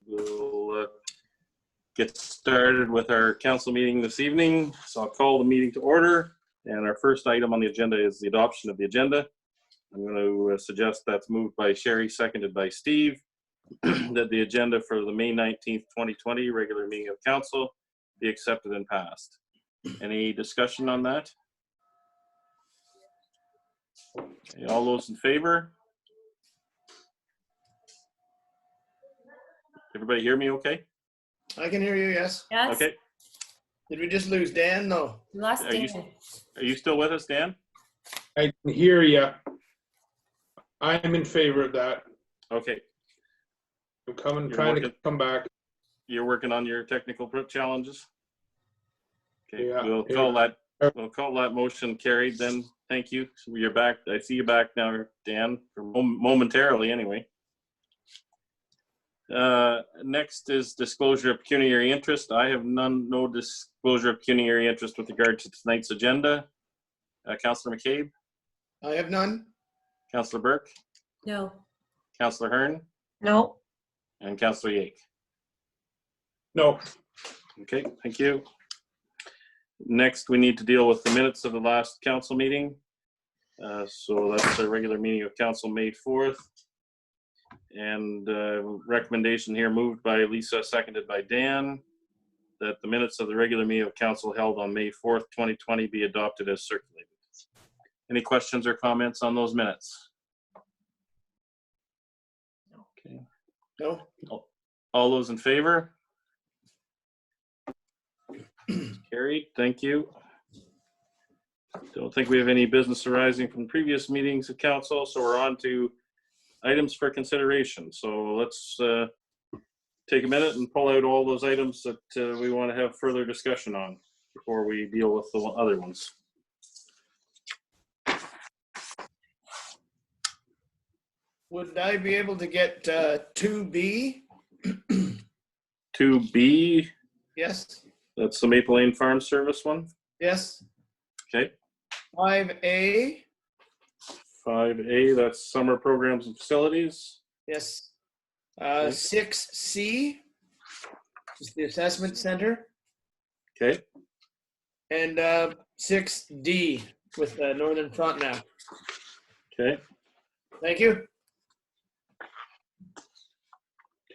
We'll get started with our council meeting this evening. So I'll call the meeting to order. And our first item on the agenda is the adoption of the agenda. I'm going to suggest that's moved by Sherry, seconded by Steve, that the agenda for the May 19th, 2020 regular meeting of council be accepted and passed. Any discussion on that? Okay, all those in favor? Everybody hear me okay? I can hear you, yes. Yes. Okay. Did we just lose Dan? No. We lost Dan. Are you still with us, Dan? I can hear you. I'm in favor of that. Okay. I'm coming, You're trying working. to come back. You're working on your technical challenges? Okay, Yeah, we'll call that motion carried then. Thank you. So you're back. I see you back now, Dan, for momentarily anyway. Next is disclosure of pecuniary interest. I have no disclosure of pecuniary interest with regard to tonight's agenda. Councillor McCabe? I have none. Councillor Burke? No. Councillor Hearn? No. And Councillor Yake? No, Okay, thank you. Next, we need to deal with the minutes of the last council meeting. So that's a regular meeting of council, May 4th. And recommendation here moved by Lisa, seconded by Dan, that the minutes of the regular meeting of council held on May 4th, 2020 be adopted as circulated. Any questions or comments on those minutes? Okay. No. All those in favor? Carried, thank you. Don't think we have any business arising from previous meetings of council, so we're on to items for consideration. So let's take a minute and pull out all those items that we want to have further discussion on before we deal with the other ones. Would I be able to get 2B? 2B, Yes. that's the Maple Lane Farm Service one. Yes. Okay. 5A? 5A, that's Summer Programs and Facilities. Yes. 6C is the Assessment Center. Okay. And 6D with Northern Frontenac. Okay. Thank you.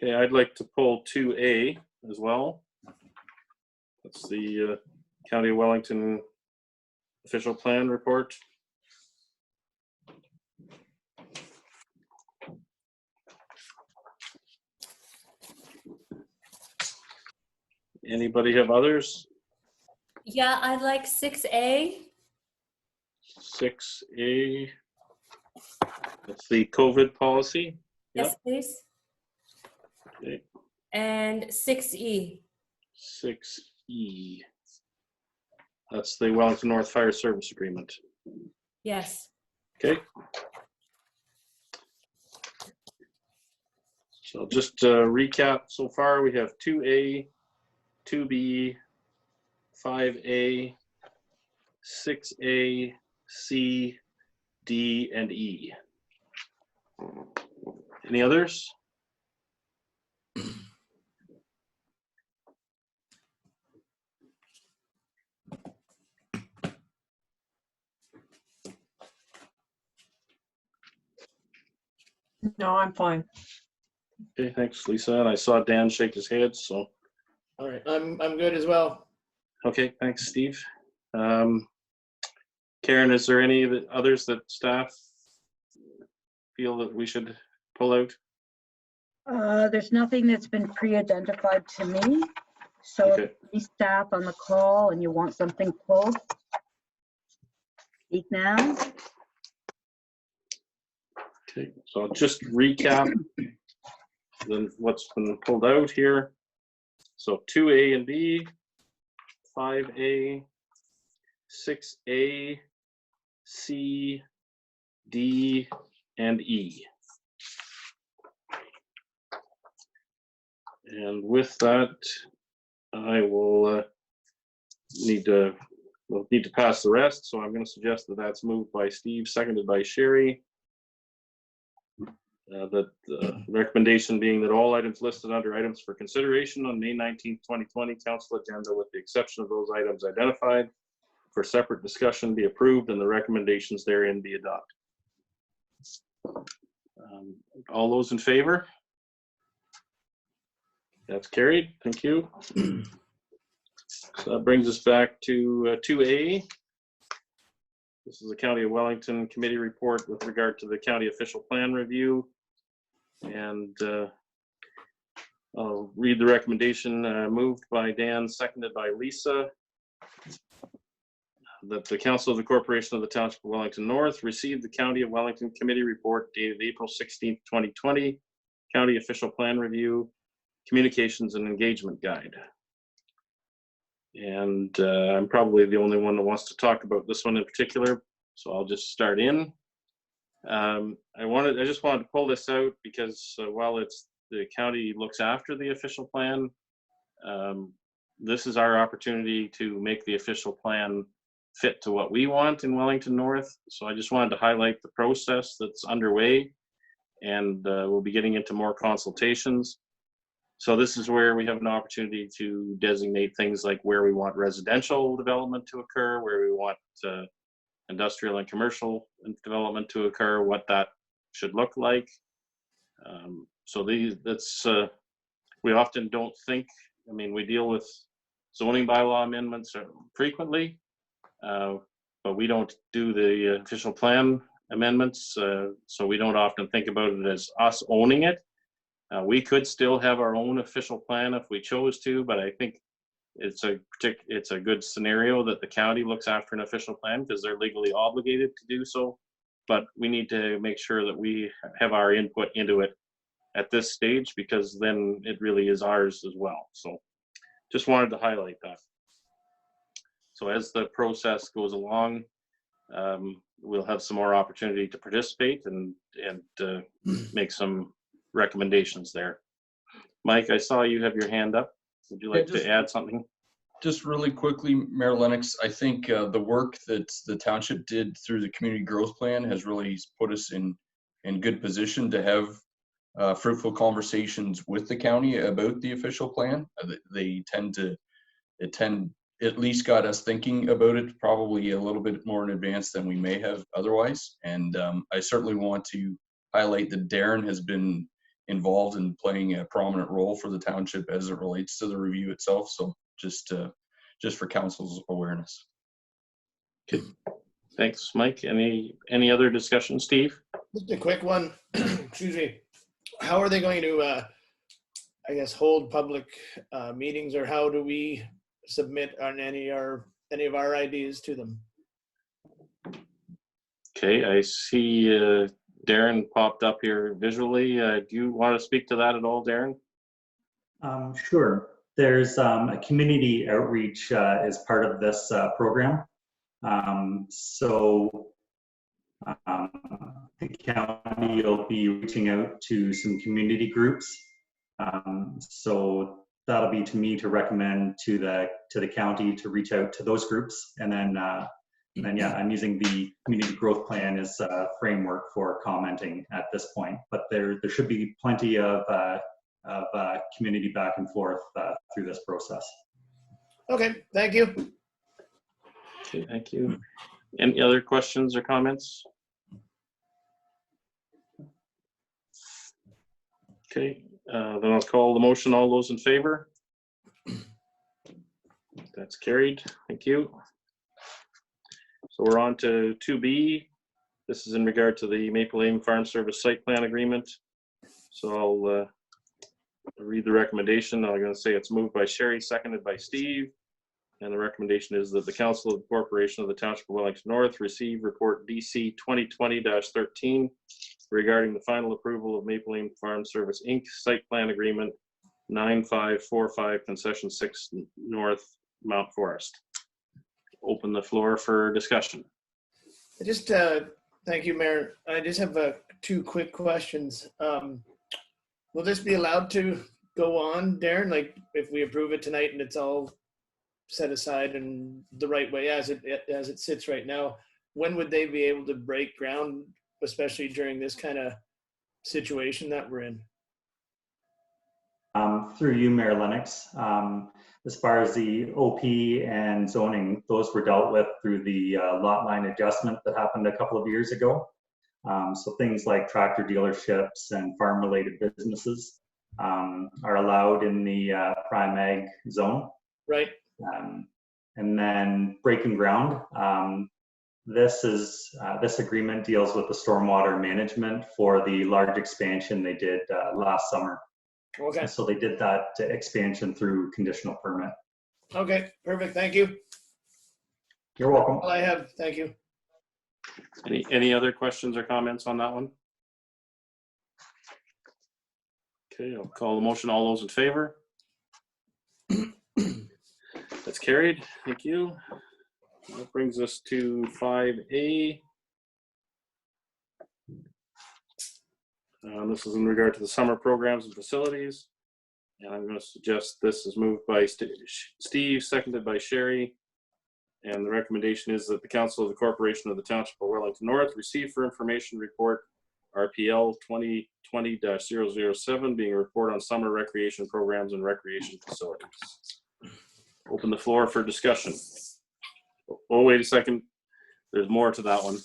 Okay, I'd like to pull 2A as well. That's the County of Wellington official plan report. Anybody have others? Yeah, I'd like 6A. 6A. That's the COVID policy. Yes, please. Okay. And 6E. 6E. That's the Wellington North Fire Service Agreement. Yes. Okay. So just to recap, so far we have 2A, 2B, 5A, 6A, C, D, and E. Any others? No, I'm fine. Okay, thanks, Lisa. And I saw Dan shake his head, so. All right. I'm good as well. Okay, thanks, Steve. Karen, is there any others that staff feel that we should pull out? There's nothing that's been pre-identified to me. So Okay. if you staff on the call and you want something pulled, speak now. Okay, so I'll just recap then what's been pulled out here. So 2A and B, 5A, 6A, C, D, and E. And with that, I will we'll need to pass the rest. So I'm going to suggest that that's moved by Steve, seconded by Sherry. The recommendation being that all items listed under items for consideration on May 19th, 2020 council agenda, with the exception of those items identified for separate discussion, be approved and the recommendations therein be adopted. All those in favor? That's carried. Thank you. So that brings us back to 2A. This is the County of Wellington Committee report with regard to the county official plan review. And I'll read the recommendation moved by Dan, seconded by Lisa. That the Council of the Corporation of the Township of Wellington North received the County of Wellington Committee report dated April 16th, 2020, County Official Plan Review, Communications and Engagement Guide. And I'm probably the only one that wants to talk about this one in particular, so I'll just start in. I just wanted to pull this out because while it's the county looks after the official plan, this is our opportunity to make the official plan fit to what we want in Wellington North. So I just wanted to highlight the process that's underway, and we'll be getting into more consultations. So this is where we have an opportunity to designate things like where we want residential development to occur, where we want industrial and commercial development to occur, what that should look like. So we often don't think, I mean, we deal with zoning bylaw amendments frequently, but we don't do the official plan amendments. So we don't often think about it as us owning it. We could still have our own official plan if we chose to, but I think it's a good scenario that the county looks after an official plan because they're legally obligated to do so. But we need to make sure that we have our input into it at this stage, because then it really is ours as well. So just wanted to highlight that. So as the process goes along, we'll have some more opportunity to participate and make some recommendations there. Mike, I saw you have your hand up. Would you like to add something? Just really quickly, Mayor Lennox, I think the work that the township did through the community growth plan has really put us in good position to have fruitful conversations with the county about the official plan. They tend at least got us thinking about it probably a little bit more in advance than we may have otherwise. And I certainly want to highlight that Darren has been involved in playing a prominent role for the township as it relates to the review itself. So just for council's awareness. Okay. Thanks, Mike. Any other discussion, Steve? Just a quick one. Excuse me. How are they going to, I guess, hold public meetings, or how do we submit on any of our ideas to them? Okay, I see Darren popped up here visually. Do you want to speak to that at all, Darren? Sure. There's a community outreach as part of this program. The county will be reaching out to some community groups. So that'll be to me to recommend to the county to reach out to those groups, and then yeah, I'm using the community growth plan as a framework for commenting at this point. But there should be plenty of community back and forth through this process. Okay, thank you. Okay, thank you. Any other questions or comments? Okay, then I'll call the motion. All those in favor? That's carried. Thank you. So we're on to 2B. This is in regard to the Maple Lane Farm Service Site Plan Agreement. So I'll read the recommendation. I'm going to say it's moved by Sherry, seconded by Steve. And the recommendation is that the Council of the Corporation of the Township of Wellington North receive report DC 2020-13 regarding the final approval of Maple Lane Farm Service Inc. Site Plan Agreement 9545 Concession 6 North Mount Forest. Open the floor for discussion. I just, thank you, Mayor. I just have two quick questions. Will this be allowed to go on, Darren? Like if we approve it tonight and it's all set aside in the right way as it sits right now, when would they be able to break ground, especially during this kind of situation that we're in? Through you, Mayor Lennox, as far as the OP and zoning, those were dealt with through the lot line adjustment that happened a couple of years ago. So things like tractor dealerships and farm-related businesses are allowed in the prime ag zone. Right. And then breaking ground. This agreement deals with the stormwater management for the large expansion they did last summer. Okay. So they did that expansion through conditional permit. Okay, perfect. Thank you. You're welcome. All I have. Thank you. Any other questions or comments on that one? Okay, I'll call the motion. All those in favor? That's carried. Thank you. That brings us to 5A. This is in regard to the summer programs and facilities. And I'm going to suggest this is moved by Steve, seconded by Sherry. And the recommendation is that the Council of the Corporation of the Township of Wellington North receive for information report RPL 2020-007, being a report on summer recreation programs and recreation facilities. Open the floor for discussion. Oh, wait a second. There's more to that one.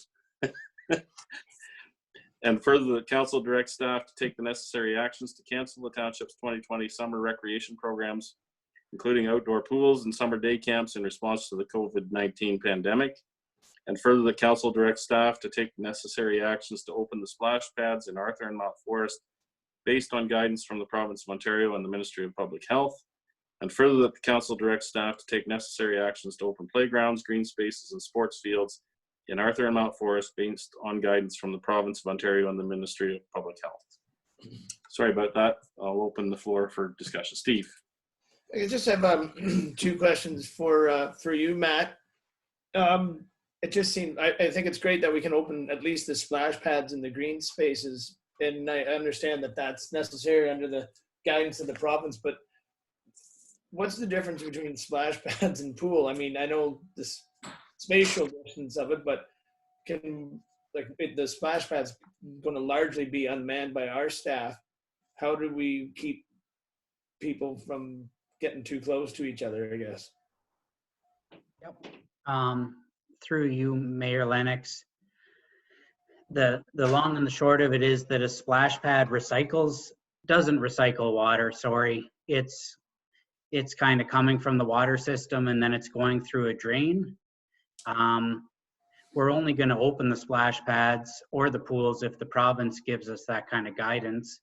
And further, the council directs staff to take the necessary actions to cancel the township's 2020 summer recreation programs, including outdoor pools and summer day camps in response to the COVID-19 pandemic. And further, the council directs staff to take necessary actions to open the splash pads in Arthur and Mount Forest based on guidance from the province of Ontario and the Ministry of Public Health. And further, that the council directs staff to take necessary actions to open playgrounds, green spaces, and sports fields in Arthur and Mount Forest based on guidance from the province of Ontario and the Ministry of Public Health. Sorry about that. I'll open the floor for discussion. Steve. I just have two questions for you, Matt. It just seemed, I think it's great that we can open at least the splash pads and the green spaces. And I understand that that's necessary under the guidance of the province, but what's the difference between splash pads and pool? I mean, I know this spatial distance of it, but the splash pad's going to largely be unmanned by our staff. How do we keep people from getting too close to each other, I guess? Yep. Through you, Mayor Lennox, the long and the short of it is that a splash pad doesn't recycle water, sorry. It's kind of coming from the water system and then it's going through a drain. We're only going to open the splash pads or the pools if the province gives us that kind of guidance.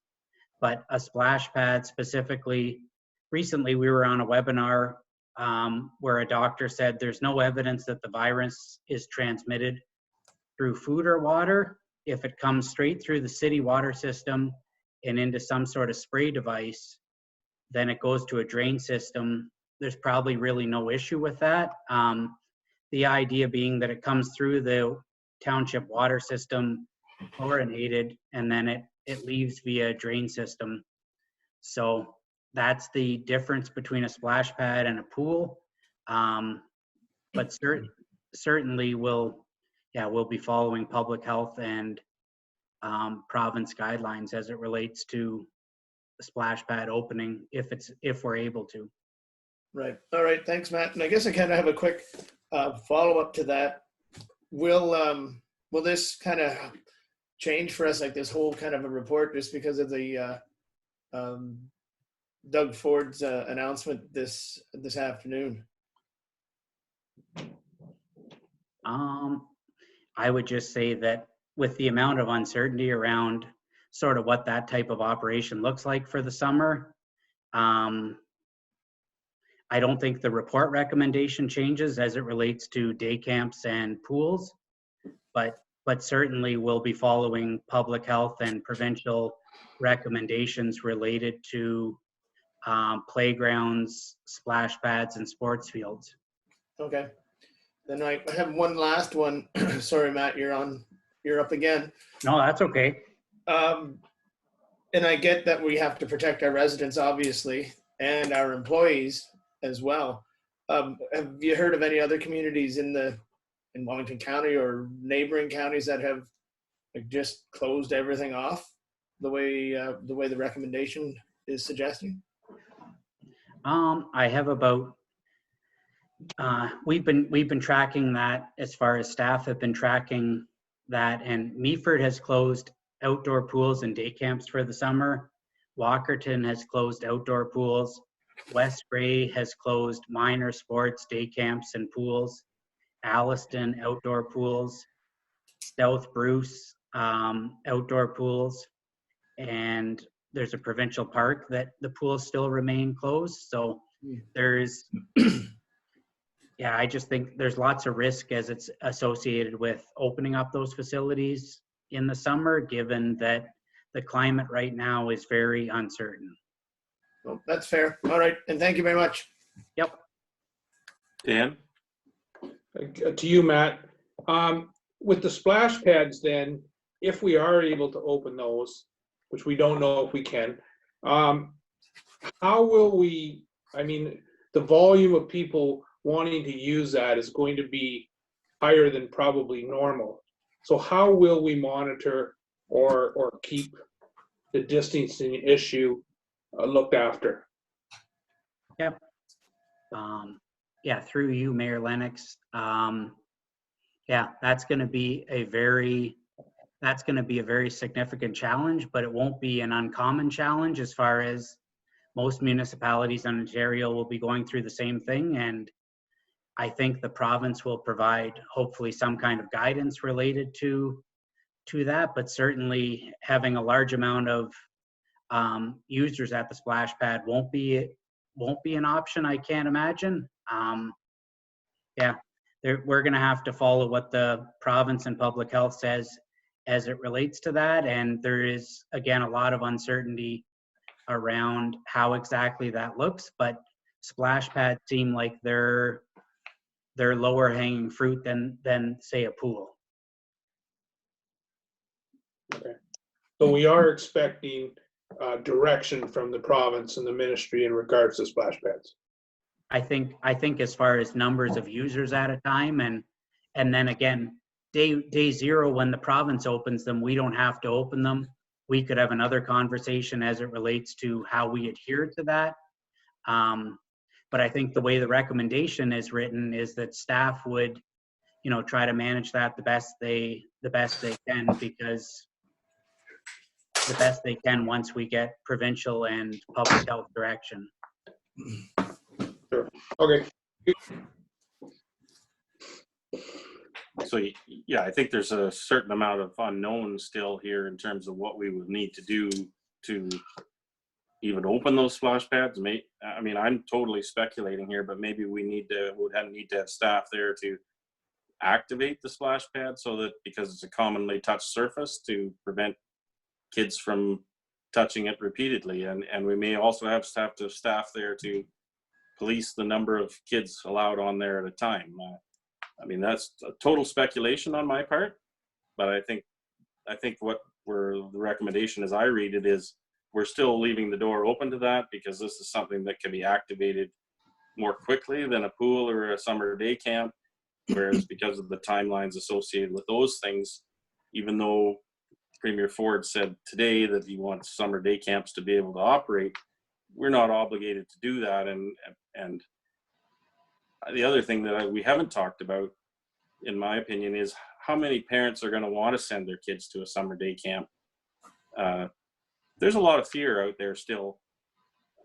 But a splash pad specifically, recently we were on a webinar where a doctor said there's no evidence that the virus is transmitted through food or water. If it comes straight through the city water system and into some sort of spray device, then it goes to a drain system. There's probably really no issue with that. The idea being that it comes through the township water system, chlorinated, and then it leaves via drain system. So that's the difference between a splash pad and a pool. But certainly we'll be following public health and province guidelines as it relates to the splash pad opening if we're able to. Right. All right. Thanks, Matt. And I guess I kind of have a quick follow-up to that. Will this kind of change for us, like this whole kind of a report, just because of the Doug Ford's announcement this afternoon? I would just say that with the amount of uncertainty around sort of what that type of operation looks like for the summer, I don't think the report recommendation changes as it relates to day camps and pools, but certainly we'll be following public health and provincial recommendations related to playgrounds, splash pads, and sports fields. Okay. Then I have one last one. Sorry, Matt, you're up again. No, that's okay. And I get that we have to protect our residents, obviously, and our employees as well. Have you heard of any other communities in Wellington County or neighboring counties that have just closed everything off the way the recommendation is suggesting? I have about, we've been tracking that as far as staff have been tracking that, and Meaford has closed outdoor pools and day camps for the summer. Walkerton has closed outdoor pools. West Gray has closed minor sports, day camps and pools. Alliston, outdoor pools. South Bruce, outdoor pools. And there's a provincial park that the pools still remain closed. So there's, yeah, I just think there's lots of risk as it's associated with opening up those facilities in the summer, given that the climate right now is very uncertain. Well, that's fair. All right, and thank you very much. Yep. Dan? To you, Matt. With the splash pads then, if we are able to open those, which we don't know if we can, how will we, I mean, the volume of people wanting to use that is going to be higher than probably normal. So how will we monitor or keep the distancing issue looked after? Yep. Yeah, through you, Mayor Lennox. Yeah, that's going to be a very significant challenge, but it won't be an uncommon challenge as far as most municipalities in Ontario will be going through the same thing. And I think the province will provide hopefully some kind of guidance related to that, but certainly having a large amount of users at the splash pad won't be an option, I can't imagine. Yeah, we're going to have to follow what the province and public health says as it relates to that. And there is, again, a lot of uncertainty around how exactly that looks, but splash pads seem like they're lower hanging fruit than say a pool. Okay. So we are expecting direction from the province and the ministry in regards to splash pads. I think as far as numbers of users at a time, and then again, day zero, when the province opens them, we don't have to open them. We could have another conversation as it relates to how we adhere to that. But I think the way the recommendation is written is that staff would, try to manage that the best they can, because the best they can once we get provincial and public health direction. Sure. Okay. So, yeah, I think there's a certain amount of unknown still here in terms of what we would need to do to even open those splash pads. I mean, I'm totally speculating here, but maybe we need to have staff there to activate the splash pad so that, because it's a commonly touched surface, to prevent kids from touching it repeatedly. And we may also have staff there to police the number of kids allowed on there at a time. I mean, that's a total speculation on my part, but I think the recommendation as I read it is we're still leaving the door open to that, because this is something that can be activated more quickly than a pool or a summer day camp. Whereas because of the timelines associated with those things, even though Premier Ford said today that he wants summer day camps to be able to operate, we're not obligated to do that. And the other thing that we haven't talked about, in my opinion, is how many parents are going to want to send their kids to a summer day camp. There's a lot of fear out there still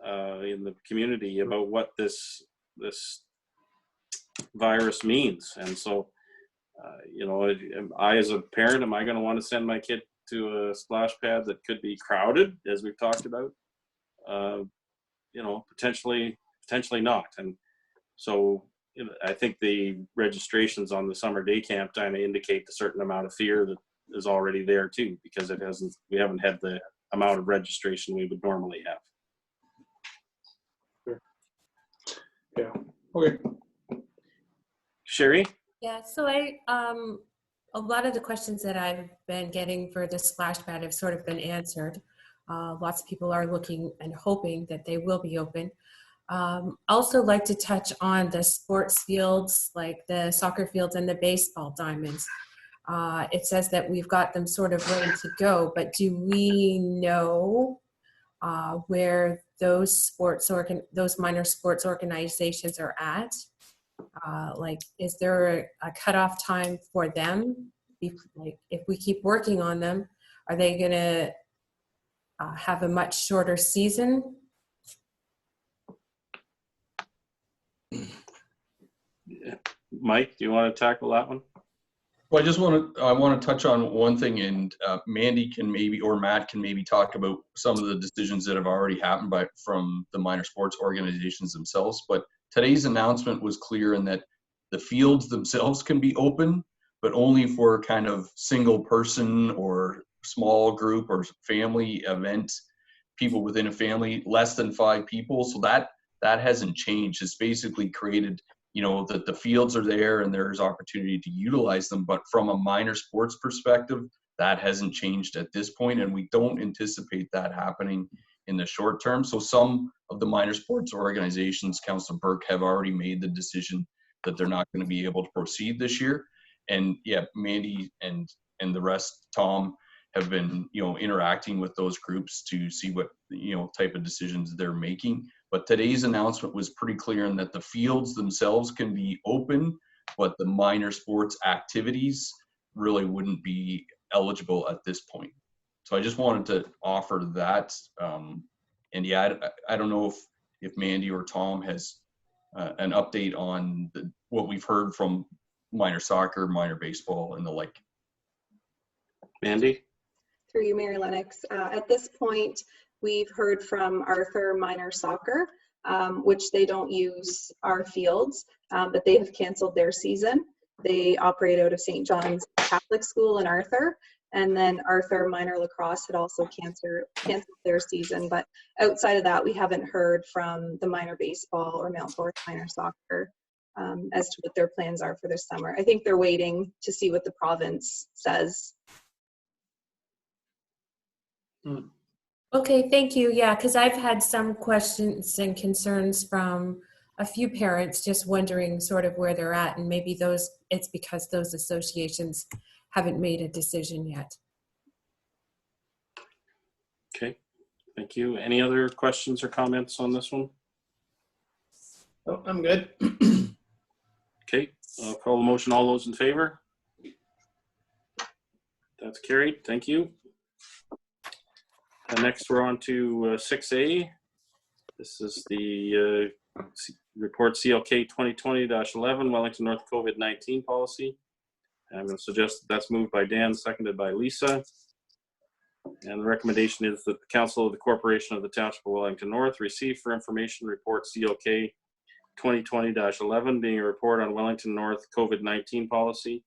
in the community about what this virus means. And so, I as a parent, am I going to want to send my kid to a splash pad that could be crowded, as we've talked about? Potentially not. And so I think the registrations on the summer day camp kind of indicate a certain amount of fear that is already there too, because we haven't had the amount of registration we would normally have. Sure. Yeah. Okay. Sherry? Yeah, so a lot of the questions that I've been getting for the splash pad have sort of been answered. Lots of people are looking and hoping that they will be open. Also like to touch on the sports fields, like the soccer fields and the baseball diamonds. It says that we've got them sort of ready to go, but do we know where those minor sports organizations are at? Like, is there a cutoff time for them? Like, if we keep working on them, are they going to have a much shorter season? Mike, do you want to tackle that one? Well, I want to touch on one thing, and Mandy can maybe, or Matt can maybe talk about some of the decisions that have already happened from the minor sports organizations themselves. But today's announcement was clear in that the fields themselves can be open, but only for kind of single person or small group or family event, people within a family, less than 5 people. So that hasn't changed. It's basically created, that the fields are there and there's opportunity to utilize them. But from a minor sports perspective, that hasn't changed at this point, and we don't anticipate that happening in the short term. So some of the minor sports organizations, Councilor Burke, have already made the decision that they're not going to be able to proceed this year. And yeah, Mandy and the rest, Tom, have been, interacting with those groups to see what, type of decisions they're making. But today's announcement was pretty clear in that the fields themselves can be open, but the minor sports activities really wouldn't be eligible at this point. So I just wanted to offer that. And yeah, I don't know if Mandy or Tom has an update on what we've heard from minor soccer, minor baseball, and the like. Mandy? Through you, Mayor Lennox. At this point, we've heard from Arthur Minor Soccer, which they don't use our fields, but they have canceled their season. They operate out of St. John's Catholic School in Arthur, and then Arthur Minor Lacrosse had also canceled their season. But outside of that, we haven't heard from the minor baseball or Mount Forest Minor Soccer as to what their plans are for this summer. I think they're waiting to see what the province says. Okay, thank you. Yeah, because I've had some questions and concerns from a few parents just wondering sort of where they're at, and maybe it's because those associations haven't made a decision yet. Okay, thank you. Any other questions or comments on this one? Oh, I'm good. Okay, I'll call the motion. All those in favor? That's carried. Thank you. Next, we're on to 6A. This is the report CLK 2020-11 Wellington North COVID-19 policy. I'm going to suggest that's moved by Dan, seconded by Lisa. And the recommendation is that the Council of the Corporation of the Township of Wellington North receive for information report CLK 2020-11, being a report on Wellington North COVID-19 policy.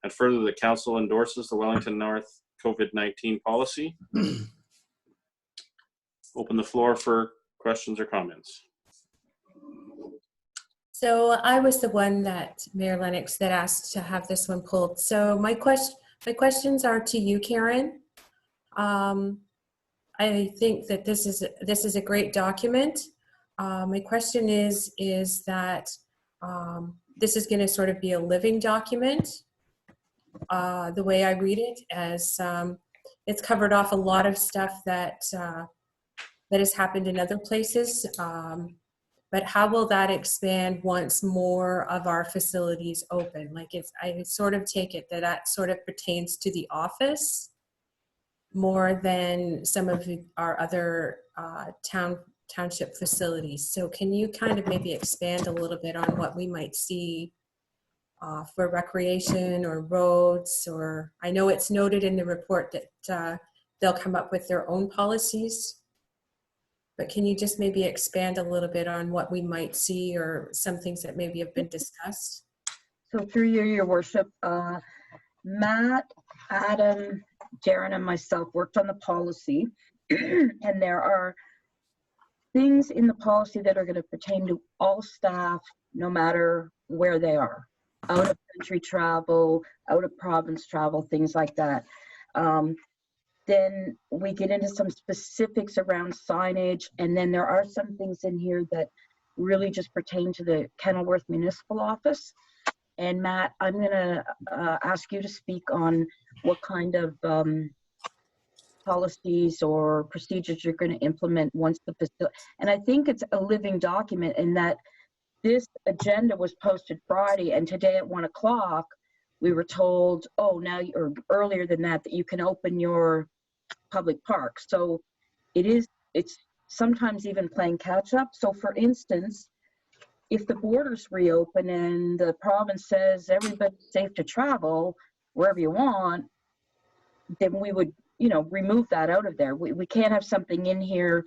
And further, the Council endorses the Wellington North COVID-19 policy. Open the floor for questions or comments. So I was the one that, Mayor Lennox, that asked to have this one pulled. So my questions are to you, Karen. I think that this is a great document. My question is that this is going to sort of be a living document. The way I read it, as it's covered off a lot of stuff that has happened in other places. But how will that expand once more of our facilities open? Like, I sort of take it that sort of pertains to the office more than some of our other township facilities. So can you kind of maybe expand a little bit on what we might see for recreation or roads? Or I know it's noted in the report that they'll come up with their own policies. But can you just maybe expand a little bit on what we might see or some things that maybe have been discussed? So through you, your worship, Matt, Adam, Darren, and myself worked on the policy. And there are things in the policy that are going to pertain to all staff, no matter where they are. Out of country travel, out of province travel, things like that. Then we get into some specifics around signage, and then there are some things in here that really just pertain to the Kenilworth Municipal Office. And Matt, I'm going to ask you to speak on what kind of policies or procedures you're going to implement once the facility. And I think it's a living document in that this agenda was posted Friday, and today at 1 o'clock, we were told, oh, now, or earlier than that, that you can open your public park. So it's sometimes even playing catch up. So for instance, if the borders reopen and the province says everybody's safe to travel wherever you want, then we would, remove that out of there. We can't have something in here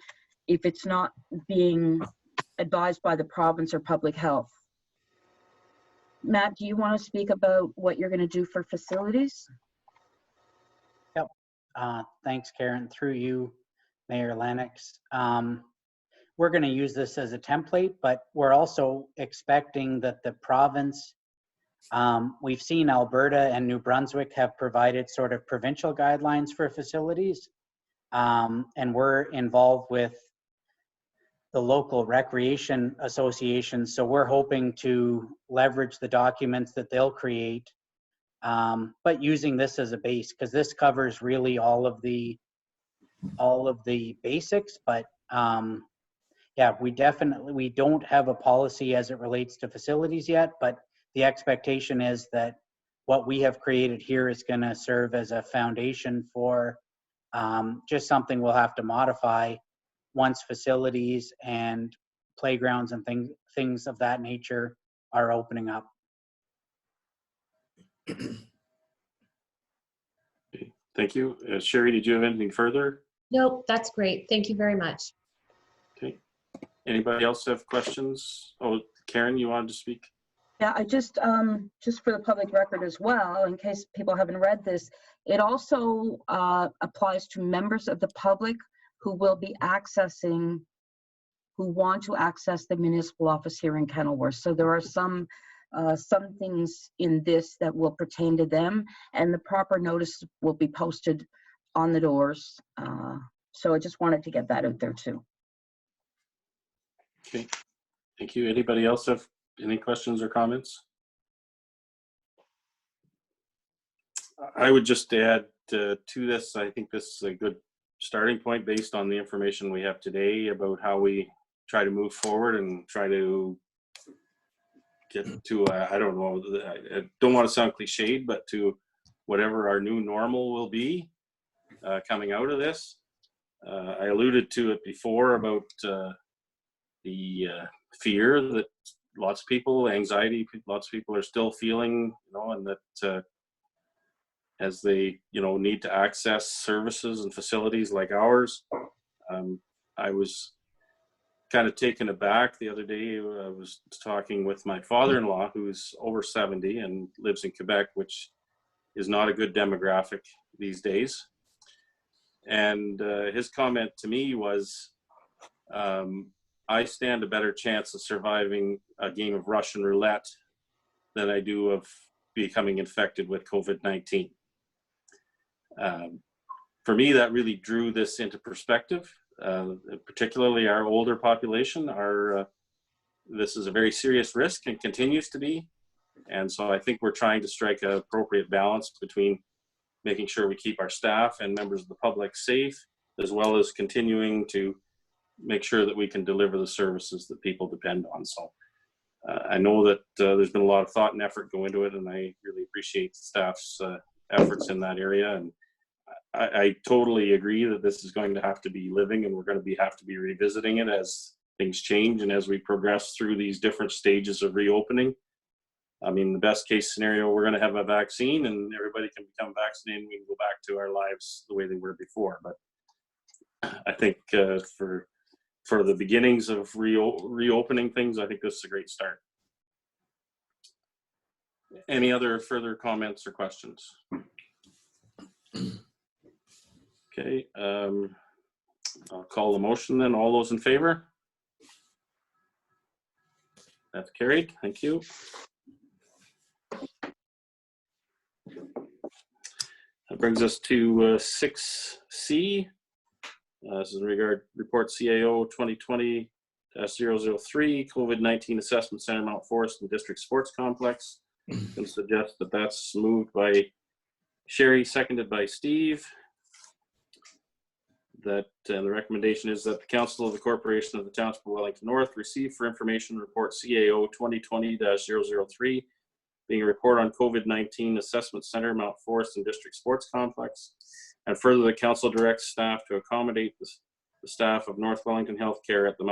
if it's not being advised by the province or public health. Matt, do you want to speak about what you're going to do for facilities? Yep. Thanks, Karen. Through you, Mayor Lennox. We're going to use this as a template, but we're also expecting that the province, we've seen Alberta and New Brunswick have provided sort of provincial guidelines for facilities, and we're involved with the local recreation associations. So we're hoping to leverage the documents that they'll create, but using this as a base, because this covers really all of the basics. But yeah, we don't have a policy as it relates to facilities yet, but the expectation is that what we have created here is going to serve as a foundation for just something we'll have to modify once facilities and playgrounds and things of that nature are opening up. Thank you. Sherry, did you have anything further? Nope, that's great. Thank you very much. Okay. Anybody else have questions? Oh, Karen, you wanted to speak? Yeah, I just for the public record as well, in case people haven't read this, it also applies to members of the public who will be who want to access the municipal office here in Kenilworth. So there are some things in this that will pertain to them, and the proper notice will be posted on the doors. So I just wanted to get that out there too. Okay, thank you. Anybody else have any questions or comments? I would just add to this, I think this is a good starting point based on the information we have today about how we try to move forward and try to get to, I don't know, I don't want to sound cliched, but to whatever our new normal will be coming out of this. I alluded to it before about the fear that lots of people, anxiety, lots of people are still feeling, and that as they, need to access services and facilities like ours. I was kind of taken aback the other day. I was talking with my father-in-law, who's over 70 and lives in Quebec, which is not a good demographic these days. And his comment to me was, I stand a better chance of surviving a game of Russian roulette than I do of becoming infected with COVID-19. For me, that really drew this into perspective, particularly our older population. This is a very serious risk and continues to be. And so I think we're trying to strike an appropriate balance between making sure we keep our staff and members of the public safe, as well as continuing to make sure that we can deliver the services that people depend on. So I know that there's been a lot of thought and effort go into it, and I really appreciate the staff's efforts in that area. And I totally agree that this is going to have to be living, and we're going to have to be revisiting it as things change and as we progress through these different stages of reopening. I mean, the best case scenario, we're going to have a vaccine and everybody can become vaccinated and we can go back to our lives the way they were before. But I think for the beginnings of reopening things, I think this is a great start. Any other further comments or questions? Okay, I'll call the motion then. All those in favor? That's carried. Thank you. That brings us to 6C. This is in regard report CAO 2020-003 COVID-19 Assessment Center Mount Forest and District Sports Complex. And suggest that that's moved by Sherry, seconded by Steve. That the recommendation is that the Council of the Corporation of the Township of Wellington North receive for information report CAO 2020-003, being a report on COVID-19 Assessment Center, Mount Forest and District Sports Complex. And further, the council directs staff to accommodate the staff of North Wellington Healthcare at the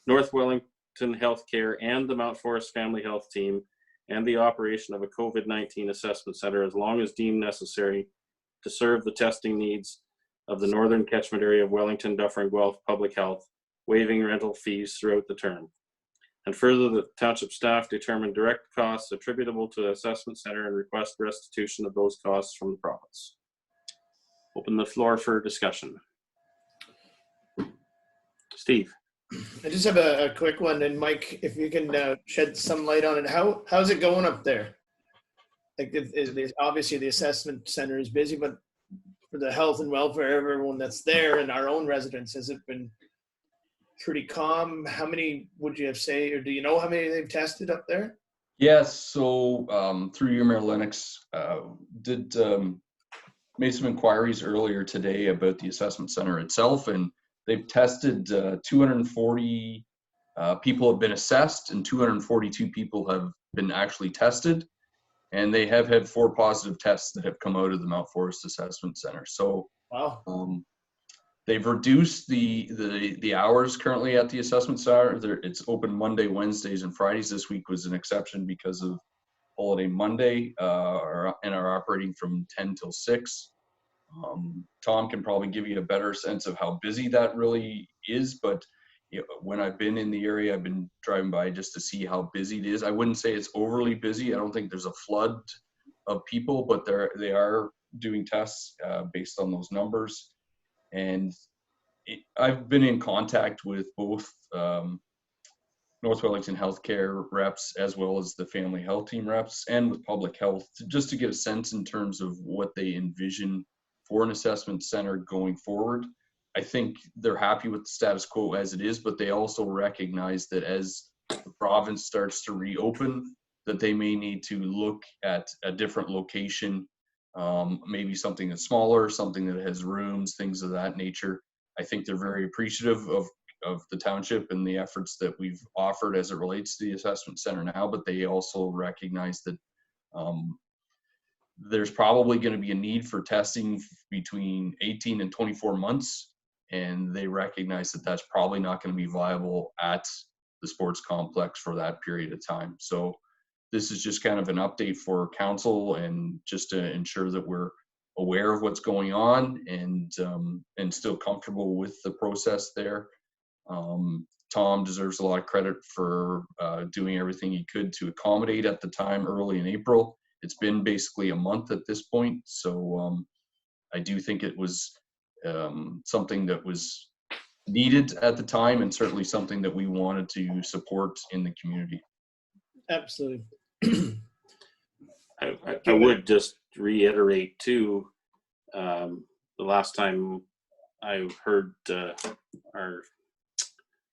North Wellington Healthcare and the Mount Forest Family Health Team and the operation of a COVID-19 assessment center as long as deemed necessary to serve the testing needs of the northern catchment area of Wellington, Dufferin, and Guelph Public Health, waiving rental fees throughout the term. And further, the township staff determine direct costs attributable to the assessment center and request restitution of those costs from the province. Open the floor for discussion. Steve. I just have a quick one, and Mike, if you can shed some light on it. How's it going up there? Like, obviously the assessment center is busy, but for the health and welfare of everyone that's there and our own residents, has it been pretty calm? How many would you have say, or do you know how many they've tested up there? Yes, so through you, Mayor Lennox, made some inquiries earlier today about the assessment center itself, and they've tested 240 people have been assessed, and 242 people have been actually tested. And they have had 4 positive tests that have come out of the Mount Forest Assessment Center. So wow. They've reduced the hours currently at the assessment center. It's open Monday, Wednesdays, and Fridays. This week was an exception because of holiday Monday, and are operating from 10 till 6. Tom can probably give you a better sense of how busy that really is, but when I've been in the area, I've been driving by just to see how busy it is. I wouldn't say it's overly busy. I don't think there's a flood of people, but they are doing tests based on those numbers. And I've been in contact with both North Wellington Healthcare reps as well as the family health team reps and with public health, just to get a sense in terms of what they envision for an assessment center going forward. I think they're happy with the status quo as it is, but they also recognize that as the province starts to reopen, that they may need to look at a different location, maybe something that's smaller, something that has rooms, things of that nature. I think they're very appreciative of the township and the efforts that we've offered as it relates to the assessment center now, but they also recognize that there's probably going to be a need for testing between 18 and 24 months. And they recognize that that's probably not going to be viable at the sports complex for that period of time. So this is just kind of an update for council and just to ensure that we're aware of what's going on and still comfortable with the process there. Tom deserves a lot of credit for doing everything he could to accommodate at the time early in April. It's been basically a month at this point. So I do think it was something that was needed at the time and certainly something that we wanted to support in the community. Absolutely. I would just reiterate too, the last time I heard our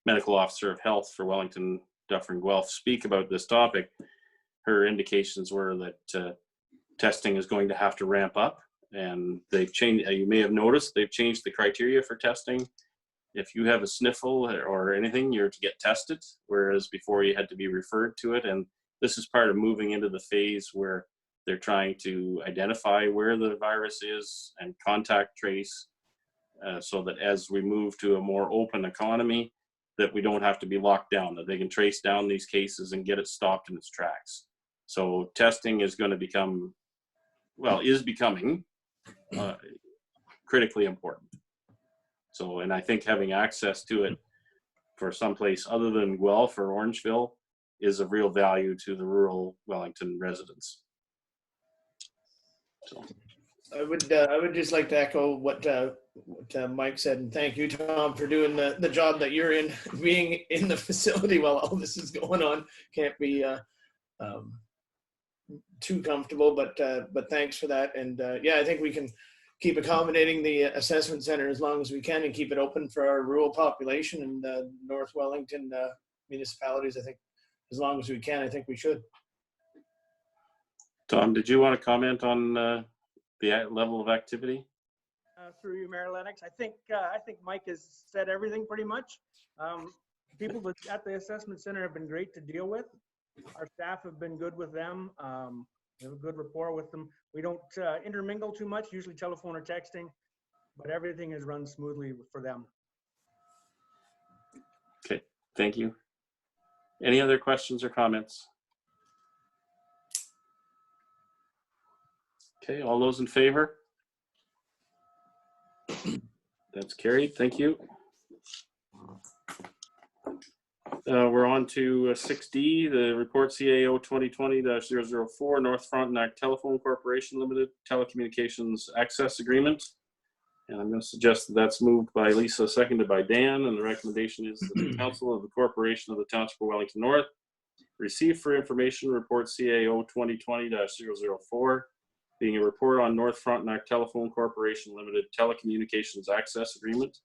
medical officer of health for Wellington, Dufferin, Guelph speak about this topic, her indications were that testing is going to have to ramp up. And they've changed, you may have noticed, they've changed the criteria for testing. If you have a sniffle or anything, you're to get tested, whereas before you had to be referred to it. And this is part of moving into the phase where they're trying to identify where the virus is and contact trace, so that as we move to a more open economy, that we don't have to be locked down, that they can trace down these cases and get it stopped in its tracks. So testing is going to become, well, is becoming critically important. So, and I think having access to it for someplace other than Guelph or Orangeville is of real value to the rural Wellington residents. So I would just like to echo what Mike said, and thank you, Tom, for doing the job that you're in, being in the facility while all this is going on. Can't be too comfortable, but thanks for that. And yeah, I think we can keep accommodating the assessment center as long as we can and keep it open for our rural population and North Wellington municipalities. I think as long as we can, I think we should. Tom, did you want to comment on the level of activity? Through you, Mayor Lennox. I think Mike has said everything pretty much. People at the assessment center have been great to deal with. Our staff have been good with them. We have a good rapport with them. We don't intermingle too much, usually telephone or texting, but everything has run smoothly for them. Okay, thank you. Any other questions or comments? Okay, all those in favor? That's carried. Thank you. We're on to 6D, the report CAO 2020-004 North Frontenac Telephone Corporation Limited Telecommunications Access Agreement. And I'm going to suggest that that's moved by Lisa, seconded by Dan, and the recommendation is that the Council of the Corporation of the Township of Wellington North receive for information report CAO 2020-004, being a report on North Frontenac Telephone Corporation Limited Telecommunications Access Agreement.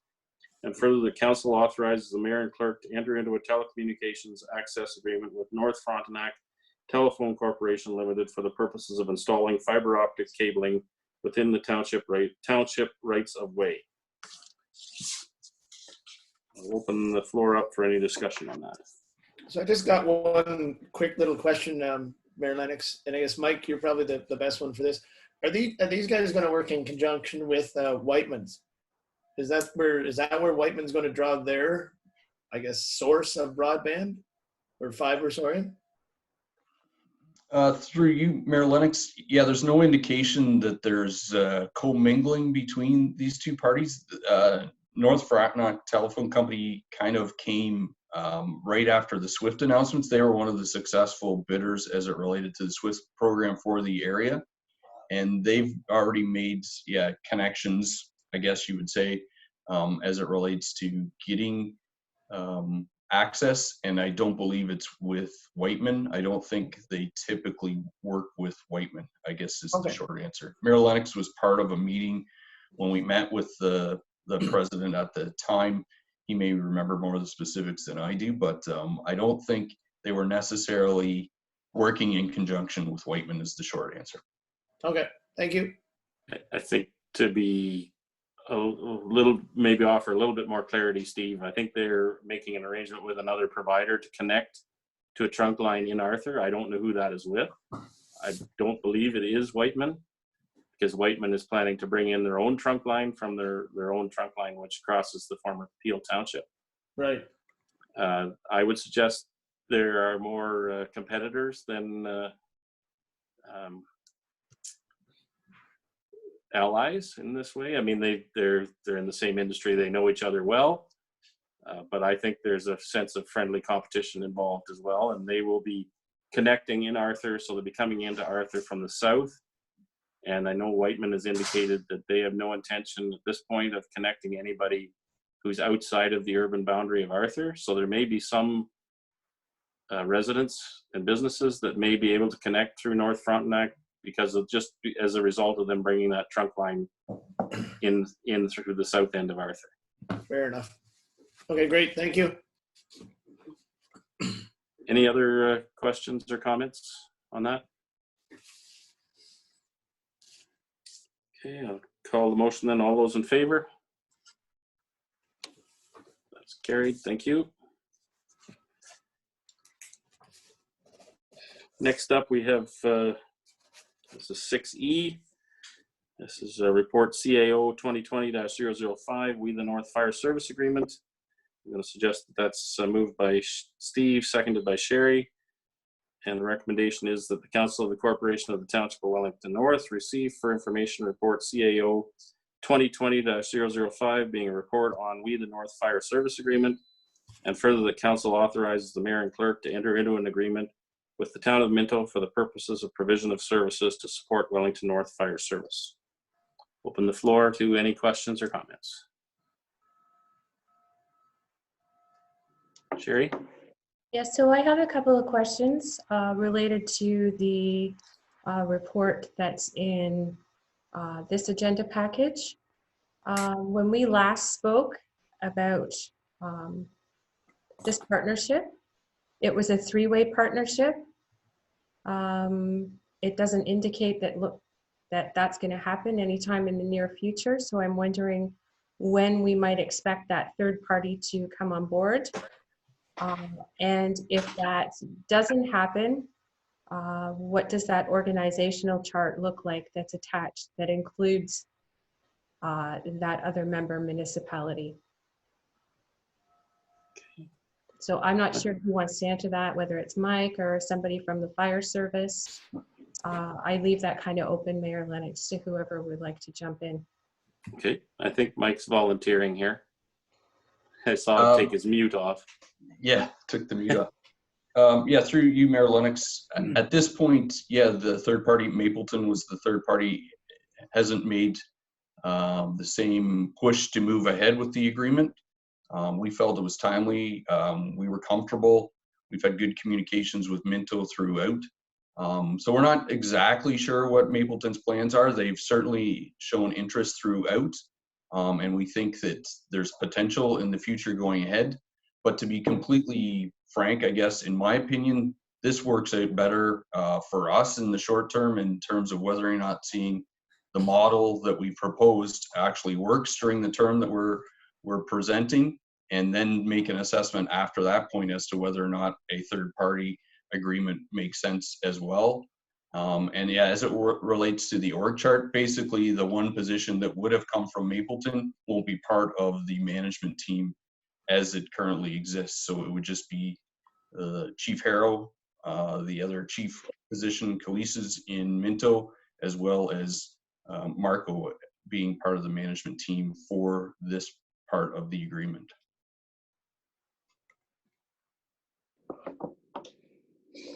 And further, the council authorizes the mayor and clerk to enter into a telecommunications access agreement with North Frontenac Telephone Corporation Limited for the purposes of installing fiber optic cabling within the township rights of way. I'll open the floor up for any discussion on that. So I just got one quick little question, Mayor Lennox, and I guess Mike, you're probably the best one for this. Are these guys going to work in conjunction with Whiteman's? Is that where Whiteman's going to draw their, I guess, source of broadband or fiber? Sorry. Through you, Mayor Lennox, yeah, there's no indication that there's commingling between these two parties. North Frontenac Telephone Company kind of came right after the SWIFT announcements. They were one of the successful bidders as it related to the SWIFT program for the area. And they've already made, connections, I guess you would say, as it relates to getting access. And I don't believe it's with Whiteman. I don't think they typically work with Whiteman, I guess is the short answer. Mayor Lennox was part of a meeting when we met with the president at the time. He may remember more of the specifics than I do, but I don't think they were necessarily working in conjunction with Whiteman is the short answer. Okay, thank you. I think to be a little, maybe offer a little bit more clarity, Steve, I think they're making an arrangement with another provider to connect to a trunk line in Arthur. I don't know who that is with. I don't believe it is Whiteman, because Whiteman is planning to bring in their own trunk line from their own trunk line, which crosses the former Peel Township. Right. I would suggest there are more competitors than allies in this way. I mean, they're in the same industry, they know each other well, but I think there's a sense of friendly competition involved as well, and they will be connecting in Arthur, so they'll be coming into Arthur from the south. And I know Whiteman has indicated that they have no intention at this point of connecting anybody who's outside of the urban boundary of Arthur. So there may be some residents and businesses that may be able to connect through North Frontenac because of just as a result of them bringing that trunk line in through the south end of Arthur. Fair enough. Okay, great. Thank you. Any other questions or comments on that? Okay, I'll call the motion then. All those in favor? That's carried. Thank you. Next up, we have this is 6E. This is a report CAO 2020-005, We the North Fire Service Agreement. I'm going to suggest that that's moved by Steve, seconded by Sherry. And the recommendation is that the Council of the Corporation of the Township of Wellington North receive for information report CAO 2020-005, being a report on We the North Fire Service Agreement. And further, the council authorizes the mayor and clerk to enter into an agreement with the town of Minto for the purposes of provision of services to support Wellington North Fire Service. Open the floor to any questions or comments. Sherry? Yes, so I have a couple of questions related to the report that's in this agenda package. When we last spoke about this partnership, It was a three-way partnership. It doesn't indicate that that's going to happen anytime in the near future. So I'm wondering when we might expect that third party to come on board. And if that doesn't happen, what does that organizational chart look like that's attached that includes that other member municipality? So I'm not sure who wants to answer that, whether it's Mike or somebody from the fire service. I leave that kind of open, Mayor Lennox, to whoever would like to jump in. Okay, I think Mike's volunteering here. I saw him take his mute off. Yeah, took the mute off. Yeah, through you, Mayor Lennox. At this point, yeah, the third party, Mapleton was the third party, hasn't made the same push to move ahead with the agreement. We felt it was timely. We were comfortable. We've had good communications with Minto throughout. So we're not exactly sure what Mapleton's plans are. They've certainly shown interest throughout. And we think that there's potential in the future going ahead. But to be completely frank, I guess, in my opinion, this works out better for us in the short term in terms of whether or not seeing the model that we proposed actually works during the term that we're presenting, and then make an assessment after that point as to whether or not a third party agreement makes sense as well. And yeah, as it relates to the org chart, basically the one position that would have come from Mapleton will be part of the management team as it currently exists. So it would just be Chief Harrow, the other chief position, Coeses in Minto, as well as Marco being part of the management team for this part of the agreement.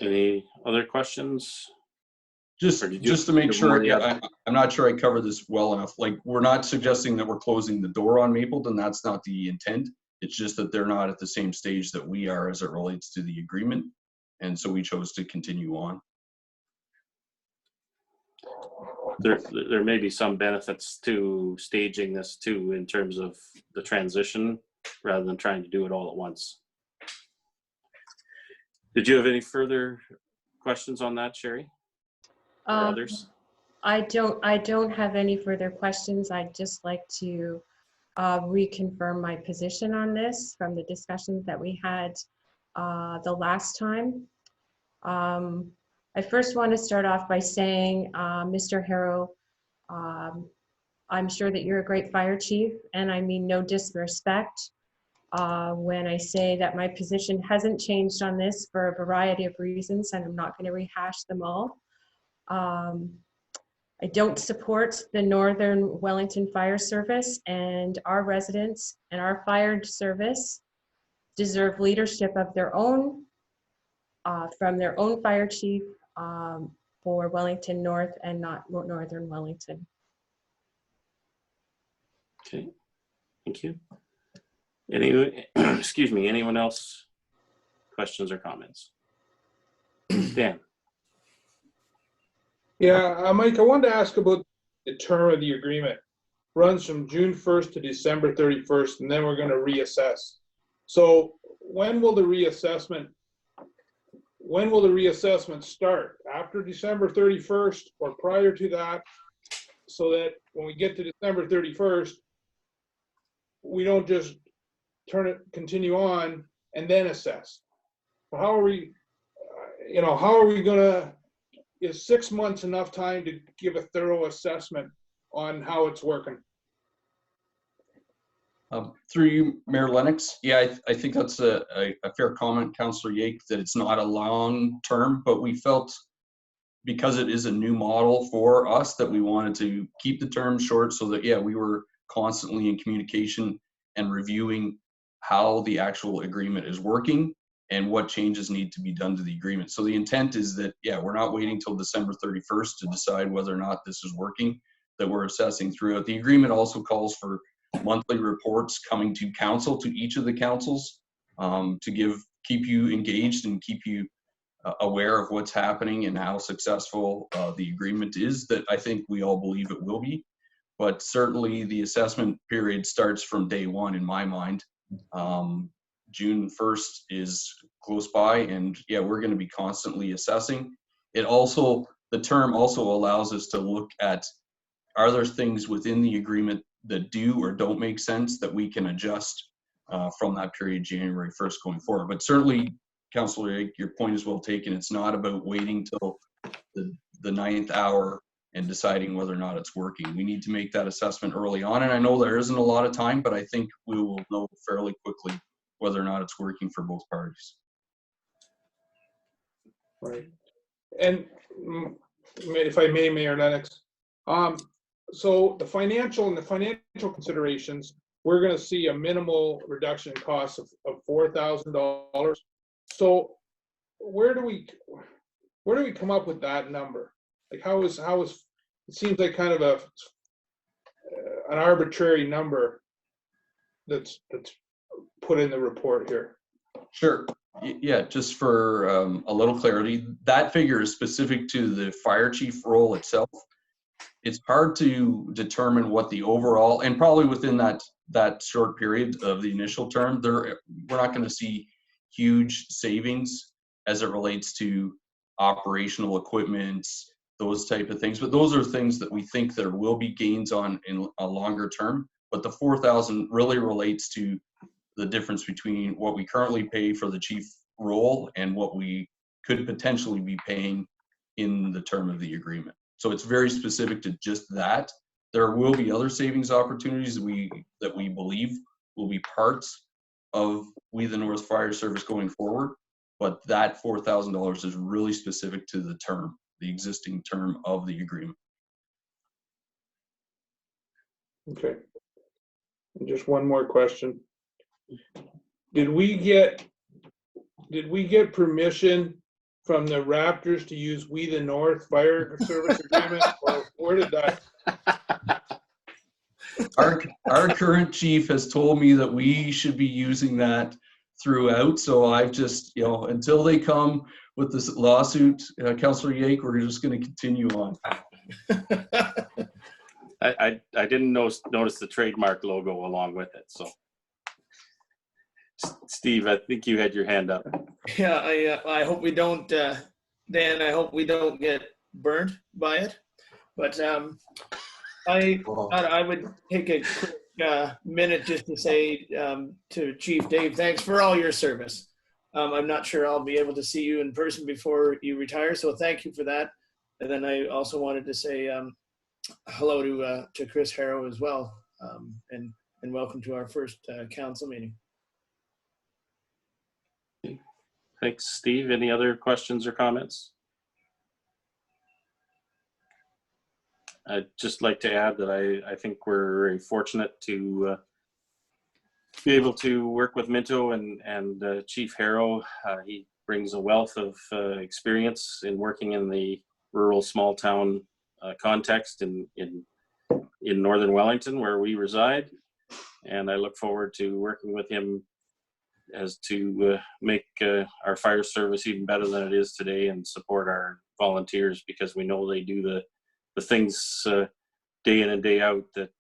Any other questions? Just to make sure, yeah, I'm not sure I covered this well enough. Like, we're not suggesting that we're closing the door on Mapleton. That's not the intent. It's just that they're not at the same stage that we are as it relates to the agreement. And so we chose to continue on. There may be some benefits to staging this too, in terms of the transition, rather than trying to do it all at once. Did you have any further questions on that, Sherry? Or others? I don't have any further questions. I'd just like to reconfirm my position on this from the discussions that we had the last time. I first want to start off by saying, Mr. Harrow, I'm sure that you're a great fire chief, and I mean no disrespect when I say that my position hasn't changed on this for a variety of reasons, and I'm not going to rehash them all. I don't support the Northern Wellington Fire Service, and our residents and our fire service deserve leadership of their own, from their own fire chief for Wellington North and not Northern Wellington. Okay, thank you. Excuse me, anyone else? Questions or comments? Dan. Yeah, Mike, I wanted to ask about the term of the agreement. Runs from June 1st to December 31st, and then we're going to reassess. So when will the reassessment start? After December 31st or prior to that, so that when we get to December 31st, we don't just continue on and then assess? How are we, is 6 months enough time to give a thorough assessment on how it's working? Through you, Mayor Lennox. Yeah, I think that's a fair comment, Councillor Yake, that it's not a long term, but we felt because it is a new model for us that we wanted to keep the term short so that, yeah, we were constantly in communication and reviewing how the actual agreement is working and what changes need to be done to the agreement. So the intent is that, yeah, we're not waiting till December 31st to decide whether or not this is working, that we're assessing throughout. The agreement also calls for monthly reports coming to council, to each of the councils, to keep you engaged and keep you aware of what's happening and how successful the agreement is, that I think we all believe it will be. But certainly the assessment period starts from day one in my mind. June 1st is close by, and yeah, we're going to be constantly assessing. It also, the term also allows us to look at, are there things within the agreement that do or don't make sense that we can adjust from that period, January 1st going forward. But certainly, Councillor, your point is well taken. It's not about waiting till the 9th hour and deciding whether or not it's working. We need to make that assessment early on. And I know there isn't a lot of time, but I think we will know fairly quickly whether or not it's working for both parties. Right. And if I may, Mayor Lennox, so the financial considerations, we're going to see a minimal reduction in costs of $4,000. So where do we come up with that number? Like how is it seems like kind of an arbitrary number that's put in the report here. Sure. Yeah, just for a little clarity, that figure is specific to the fire chief role itself. It's hard to determine what the overall, and probably within that short period of the initial term, we're not going to see huge savings as it relates to operational equipment, those type of things. But those are things that we think there will be gains on in a longer term. But the 4,000 really relates to the difference between what we currently pay for the chief role and what we could potentially be paying in the term of the agreement. So it's very specific to just that. There will be other savings opportunities that we believe will be parts of We the North Fire Service going forward, but that $4,000 is really specific to the term, the existing term of the agreement. Okay. And just one more question. Did we get permission from the Raptors to use We the North Fire Service agreement, or where did that? Our current chief has told me that we should be using that throughout. So I've just, until they come with this lawsuit, Councillor Yake, we're just going to continue on. I didn't notice the trademark logo along with it. So, Steve, I think you had your hand up. Yeah, I hope we don't, Dan. I hope we don't get burned by it. But I would take a quick minute just to say to Chief Dave, thanks for all your service. I'm not sure I'll be able to see you in person before you retire, so thank you for that. And then I also wanted to say hello to Chris Harrow as well, and welcome to our first council meeting. Thanks, Steve. Any other questions or comments? I'd just like to add that I think we're very fortunate to be able to work with Minto and Chief Harrow. He brings a wealth of experience in working in the rural small town context in northern Wellington, where we reside. And I look forward to working with him as to make our fire service even better than it is today and support our volunteers, because we know they do the things day in and day out that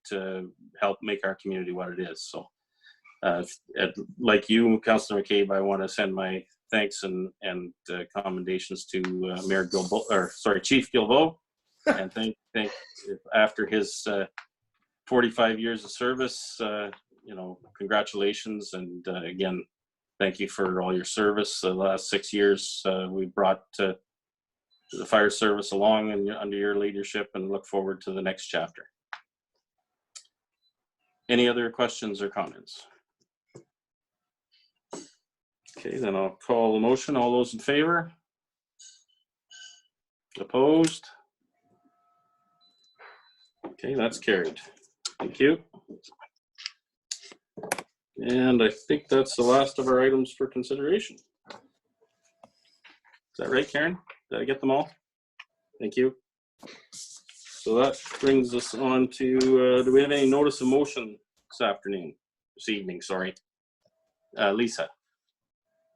help make our community what it is. So like you, Councillor McCabe, I want to send my thanks and commendations to Chief Guilbeault, and thank after his 45 years of service, congratulations, and again, thank you for all your service. The last 6 years we brought the fire service along and under your leadership, and look forward to the next chapter. Any other questions or comments? Okay, then I'll call the motion. All those in favor? Opposed? Okay, that's carried. Thank you. And I think that's the last of our items for consideration. Is that right, Karen? Did I get them all? Thank you. So that brings us on to, do we have any notice of motion this evening, sorry. Lisa.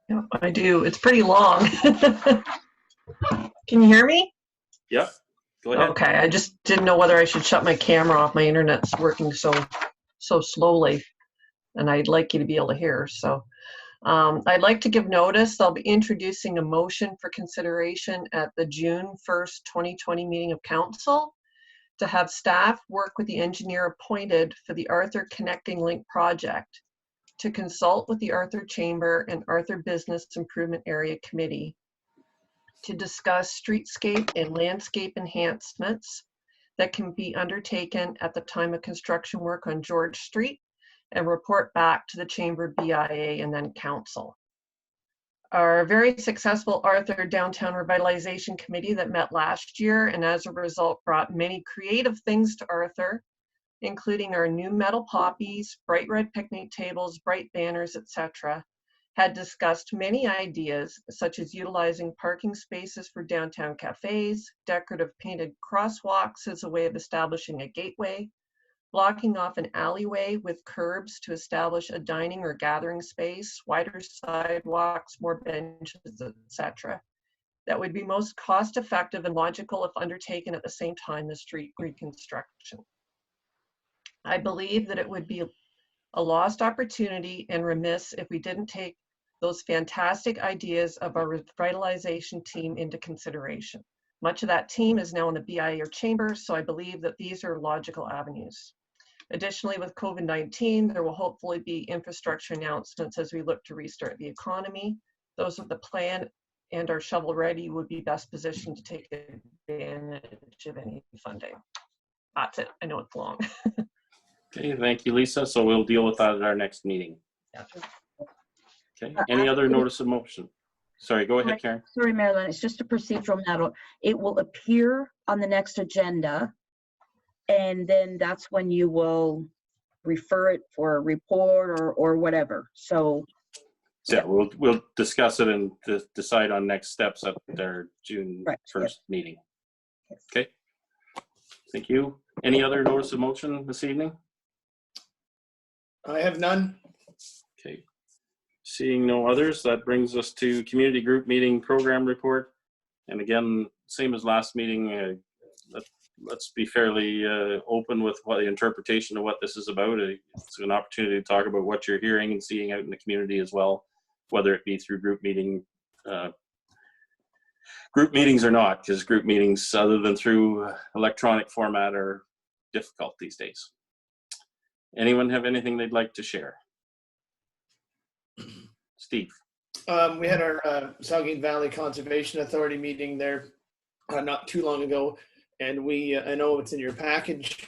Yeah, I do. It's pretty long. Can you hear me? Yep, go ahead. Okay, I just didn't know whether I should shut my camera off. My internet's working so slowly, and I'd like you to be able to hear. So I'd like to give notice. I'll be introducing a motion for consideration at the June 1st, 2020 meeting of council to have staff work with the engineer appointed for the Arthur Connecting Link project to consult with the Arthur Chamber and Arthur Business Improvement Area Committee to discuss streetscape and landscape enhancements that can be undertaken at the time of construction work on George Street and report back to the Chamber, BIA, and then Council. Our very successful Arthur Downtown Revitalization Committee that met last year and as a result brought many creative things to Arthur, including our new metal poppies, bright red picnic tables, bright banners, etc., had discussed many ideas such as utilizing parking spaces for downtown cafes, decorative painted crosswalks as a way of establishing a gateway, blocking off an alleyway with curbs to establish a dining or gathering space, wider sidewalks, more benches, etc. That would be most cost effective and logical if undertaken at the same time as street reconstruction. I believe that it would be a lost opportunity and remiss if we didn't take those fantastic ideas of our revitalization team into consideration. Much of that team is now in the BIA or Chamber, so I believe that these are logical avenues. Additionally, with COVID-19, there will hopefully be infrastructure announcements as we look to restart the economy. Those with the plan and are shovel ready would be best positioned to take advantage of any funding. That's it. I know it's long. Okay, thank you, Lisa. So we'll deal with that at our next meeting. Okay, any other notice of motion? Sorry, go ahead, Karen. Sorry, Marilyn, it's just a procedural matter. It will appear on the next agenda, and then that's when you will refer it for a report or whatever. So yeah, we'll discuss it and decide on next steps at their June 1st meeting. Okay, thank you. Any other notice of motion this evening? I have none. Okay. Seeing no others, that brings us to community group meeting program report. And again, same as last meeting, let's be fairly open with what the interpretation of what this is about. It's an opportunity to talk about what you're hearing and seeing out in the community as well, whether it be through group meetings or not, because group meetings, other than through electronic format, are difficult these days. Anyone have anything they'd like to share? Steve. We had our Saugeen Valley Conservation Authority meeting there not too long ago, and I know it's in your package,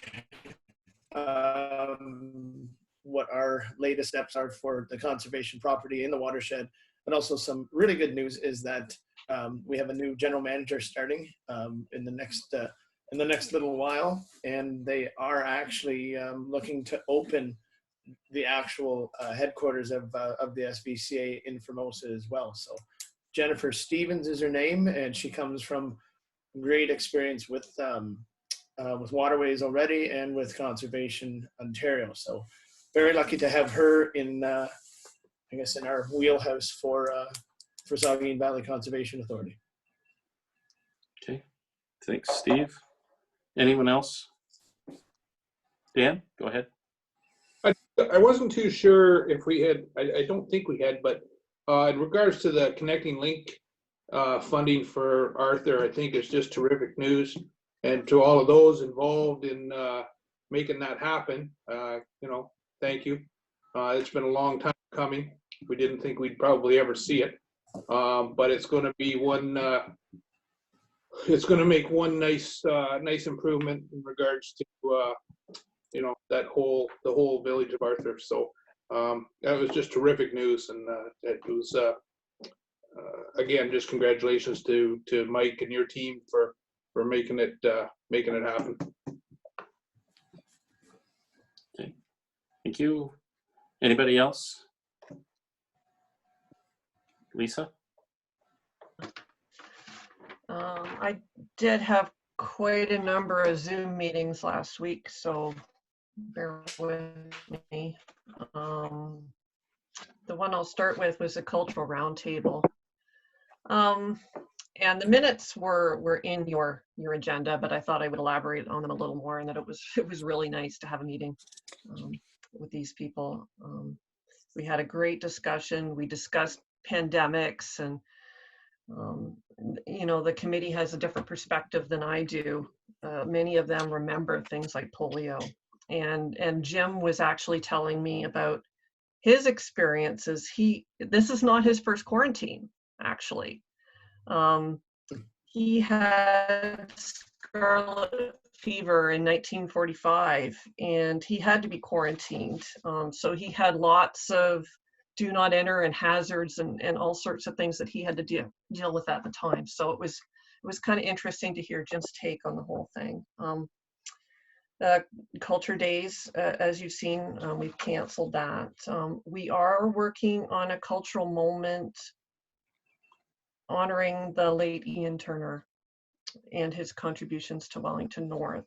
what our latest steps are for the conservation property in the watershed, but also some really good news is that we have a new general manager starting in the next little while, and they are actually looking to open the actual headquarters of the SVCA in Formosa as well. So Jennifer Stevens is her name, and she comes from great experience with waterways already and with Conservation Ontario. So very lucky to have her in, I guess, in our wheelhouse for Saugeen Valley Conservation Authority. Okay, thanks, Steve. Anyone else? Dan, go ahead. I wasn't too sure if we had, I don't think we had, but in regards to the Connecting Link funding for Arthur, I think it's just terrific news. And to all of those involved in making that happen, thank you. It's been a long time coming. We didn't think we'd probably ever see it, but it's going to be one. It's going to make one nice improvement in regards to the whole village of Arthur. So that was just terrific news, and it was again, just congratulations to Mike and your team for making it happen. Okay, thank you. Anybody else? Lisa? I did have quite a number of Zoom meetings last week, so bear with me. The one I'll start with was a cultural roundtable. And the minutes were in your agenda, but I thought I would elaborate on them a little more, and that it was really nice to have a meeting with these people. We had a great discussion. We discussed pandemics, and you know, the committee has a different perspective than I do. Many of them remember things like polio, and Jim was actually telling me about his experiences. This is not his first quarantine, actually. He had scarlet fever in 1945, and he had to be quarantined. So he had lots of do not enter and hazards and all sorts of things that he had to deal with at the time. So it was kind of interesting to hear Jim's take on the whole thing. Culture Days, as you've seen, we've canceled that. We are working on a cultural moment honoring the late Ian Turner and his contributions to Wellington North.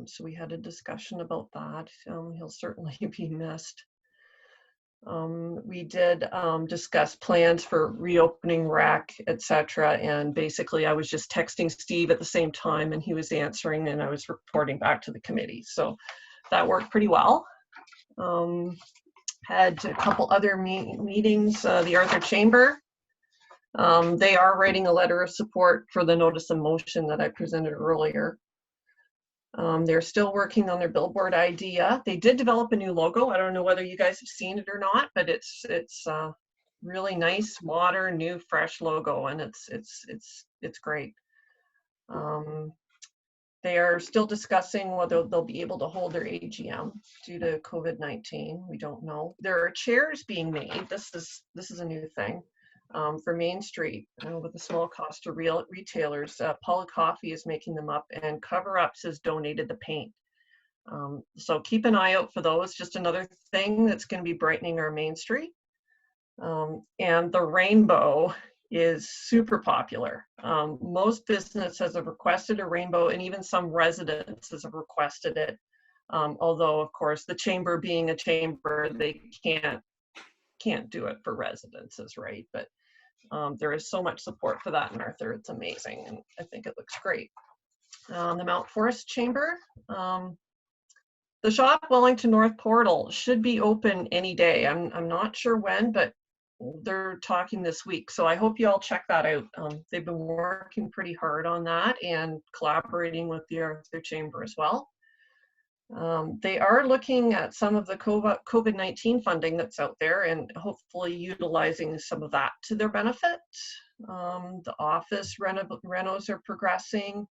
So we had a discussion about that. He'll certainly be missed. We did discuss plans for reopening rec, etc. And basically I was just texting Steve at the same time, and he was answering, and I was reporting back to the committee. So that worked pretty well. Had a couple other meetings, the Arthur Chamber. They are writing a letter of support for the notice of motion that I presented earlier. They're still working on their billboard idea. They did develop a new logo. I don't know whether you guys have seen it or not, but it's really nice, modern, new, fresh logo, and it's great. They are still discussing whether they'll be able to hold their AGM due to COVID-19. We don't know. There are chairs being made. This is a new thing. For Main Street, with a small cost to retailers. Paula Coffee is making them up, and Cover Ups has donated the paint. So keep an eye out for those. Just another thing that's going to be brightening our Main Street. And the rainbow is super popular. Most businesses have requested a rainbow, and even some residences have requested it. Although, of course, the chamber being a chamber, they can't do it for residences, right? But there is so much support for that in Arthur. It's amazing, and I think it looks great. The Mount Forest Chamber, the Shop Wellington North portal should be open any day. I'm not sure when, but they're talking this week, so I hope you all check that out. They've been working pretty hard on that and collaborating with the Arthur Chamber as well. They are looking at some of the COVID-19 funding that's out there and hopefully utilizing some of that to their benefit. The office renos are progressing.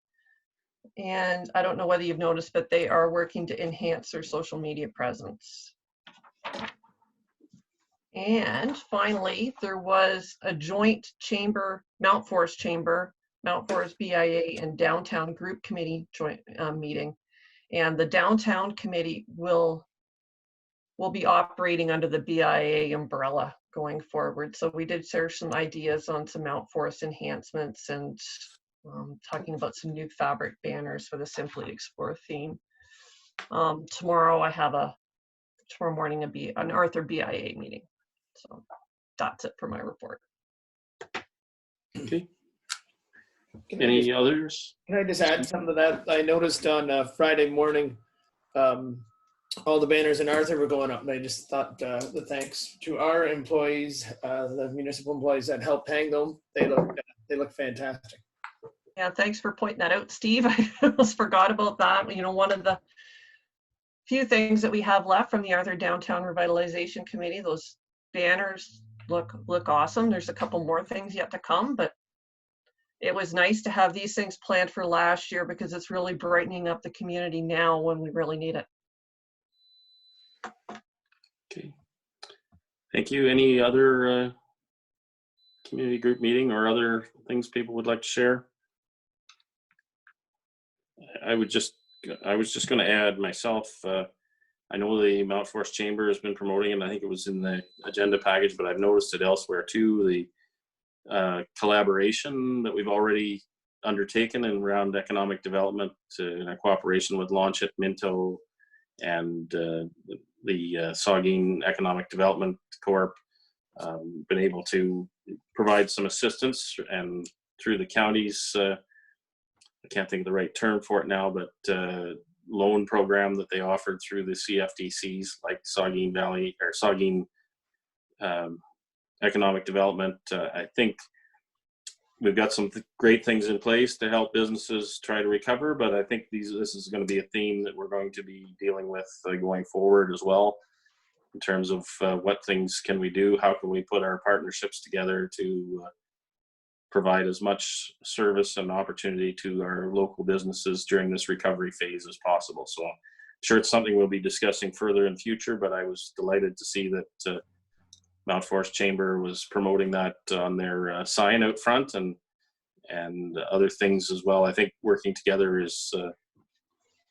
And I don't know whether you've noticed, but they are working to enhance their social media presence. And finally, there was a joint chamber, Mount Forest Chamber, Mount Forest BIA, and Downtown Group Committee joint meeting. And the downtown committee will be operating under the BIA umbrella going forward. So we did share some ideas on some Mount Forest enhancements and talking about some new fabric banners for the Simply Explore theme. Tomorrow morning an Arthur BIA meeting. So that's it for my report. Okay. Any others? Can I just add something to that? I noticed on Friday morning, all the banners in Arthur were going up, and I just thought the thanks to our employees, the municipal employees that helped hang them. They look fantastic. Yeah, thanks for pointing that out, Steve. I almost forgot about that. You know, one of the few things that we have left from the Arthur Downtown Revitalization Committee, those banners look awesome. There's a couple more things yet to come, but it was nice to have these things planned for last year because it's really brightening up the community now when we really need it. Okay. Thank you. Any other community group meeting or other things people would like to share? I was just going to add myself. I know the Mount Forest Chamber has been promoting, and I think it was in the agenda package, but I've noticed it elsewhere too. The collaboration that we've already undertaken and around economic development in a cooperation with Launchit, Minto, and the Saugeen Economic Development Corp. Been able to provide some assistance, and through the county's, I can't think of the right term for it now, but loan program that they offered through the CFDCs, like Saugeen Valley or Saugeen economic development. I think we've got some great things in place to help businesses try to recover, but I think this is going to be a theme that we're going to be dealing with going forward as well, in terms of what things can we do, how can we put our partnerships together to provide as much service and opportunity to our local businesses during this recovery phase as possible. So I'm sure it's something we'll be discussing further in future, but I was delighted to see that Mount Forest Chamber was promoting that on their sign out front, and other things as well. I think working together is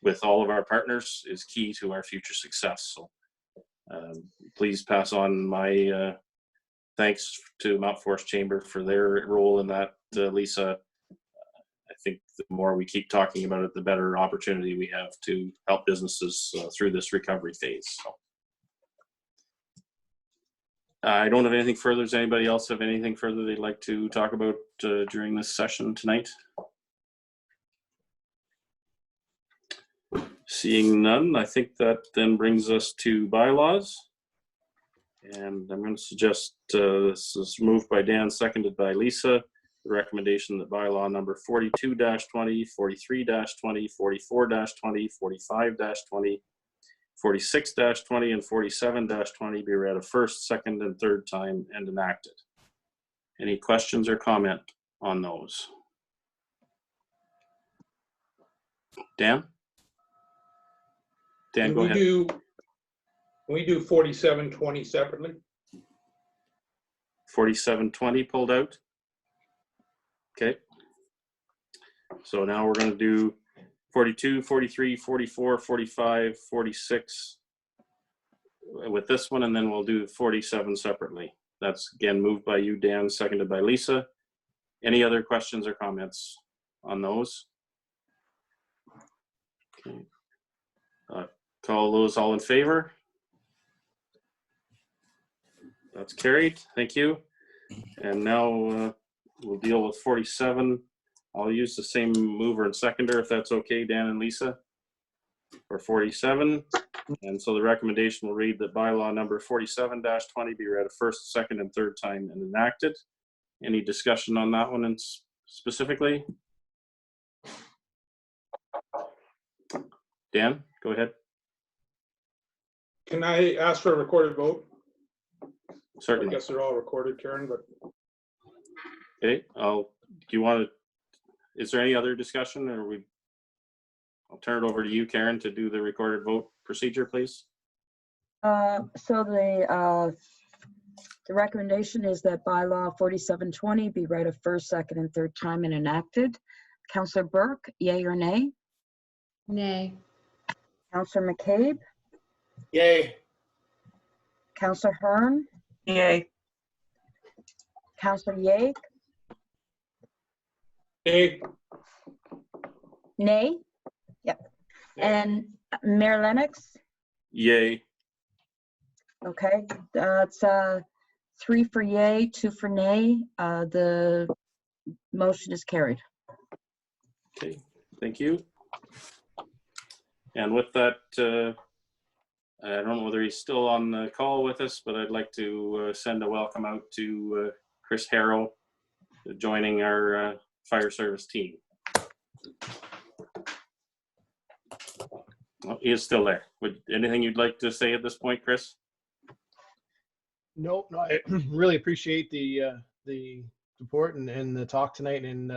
with all of our partners is key to our future success. So please pass on my thanks to Mount Forest Chamber for their role in that, Lisa. I think the more we keep talking about it, the better opportunity we have to help businesses through this recovery phase. So. I don't have anything further. Does anybody else have anything further they'd like to talk about during this session tonight? Seeing none, I think that then brings us to bylaws. And I'm going to suggest this is moved by Dan, seconded by Lisa. The recommendation that bylaw number 42-20, 43-20, 44-20, 45-20, 46-20 and 47-20 be read a first, second, and third time and enacted. Any questions or comment on those? Dan? Dan, go ahead. Can we do 47-20 separately? 47-20 pulled out? Okay. So now we're going to do 42, 43, 44, 45, 46 with this one, and then we'll do 47 separately. That's again moved by you, Dan, seconded by Lisa. Any other questions or comments on those? Okay. Call those all in favor. That's carried. Thank you. And now we'll deal with 47. I'll use the same mover and seconder if that's okay, Dan and Lisa, for 47. And so the recommendation will read that bylaw number 47-20 be read a first, second, and third time and enacted. Any discussion on that one specifically? Dan, go ahead. Can I ask for a recorded vote? Certainly. I guess they're all recorded, Karen, but. Okay, do you want to, is there any other discussion, or I'll turn it over to you, Karen, to do the recorded vote procedure, please. So the recommendation is that bylaw 47-20 be read a first, second, and third time and enacted. Councillor Burke, yay or nay? Nay. Councillor McCabe? Yay. Councillor Hearn? Yay. Councillor Ye? Hey, Nay? Yep. And Mayor Lennox? Yay. Okay, that's 3 for yay, 2 for nay. The motion is carried. Okay, thank you. And with that, I don't know whether he's still on the call with us, but I'd like to send a welcome out to Chris Harrow joining our fire service team. Oh, he is still there. Anything you'd like to say at this point, Chris? No, I really appreciate the support and the talk tonight, and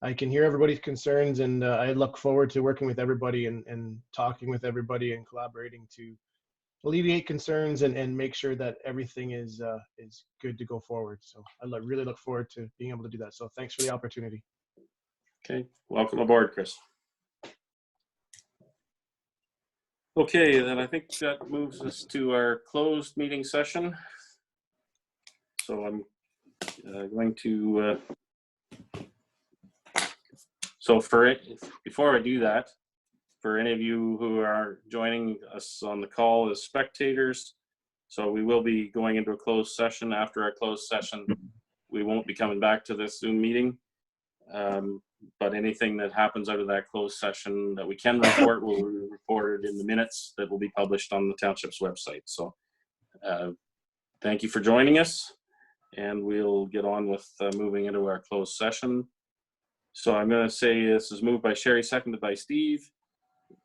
I can hear everybody's concerns, and I look forward to working with everybody and talking with everybody and collaborating to alleviate concerns and make sure that everything is good to go forward. So I really look forward to being able to do that. So thanks for the opportunity. Okay, welcome aboard, Chris. Okay, then I think that moves us to our closed meeting session. So I'm going to, before I do that, for any of you who are joining us on the call as spectators, so we will be going into a closed session. After our closed session, we won't be coming back to this Zoom meeting. But anything that happens out of that closed session that we can report will be reported in the minutes that will be published on the township's website. So Thank you for joining us, and we'll get on with moving into our closed session. So I'm going to say this is moved by Sherry, seconded by Steve,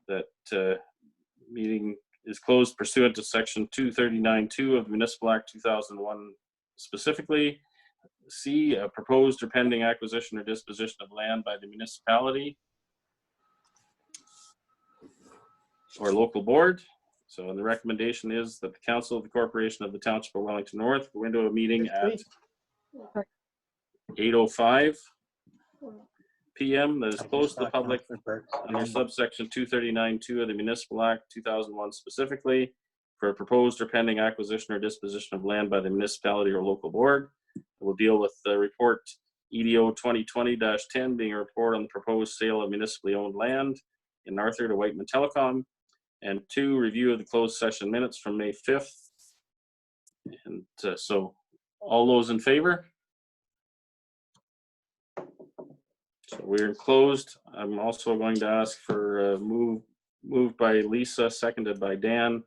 that meeting is closed pursuant to section 239(2) of the Municipal Act 2001, specifically C, a proposed or pending acquisition or disposition of land by the municipality or local board. So the recommendation is that the Council of the Corporation of the Township of Wellington North go into a meeting at 8:05 p.m. that is closed to the public under subsection 239(2) of the Municipal Act 2001 specifically for a proposed or pending acquisition or disposition of land by the municipality or local board. We'll deal with the report EDO 2020-10 being a report on the proposed sale of municipally owned land in Arthur to Whiteman Telecom. And 2, review of the closed session minutes from May 5th. And so all those in favor? So we're closed. I'm also going to ask for moved by Lisa, seconded by Dan,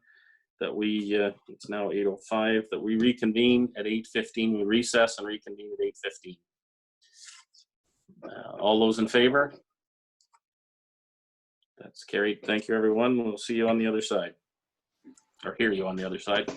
that we, it's now 8:05, that we reconvene at 8:15. We recess and reconvene at 8:15. All those in favor? That's carried. Thank you, everyone. We'll see you on the other side, or hear you on the other side.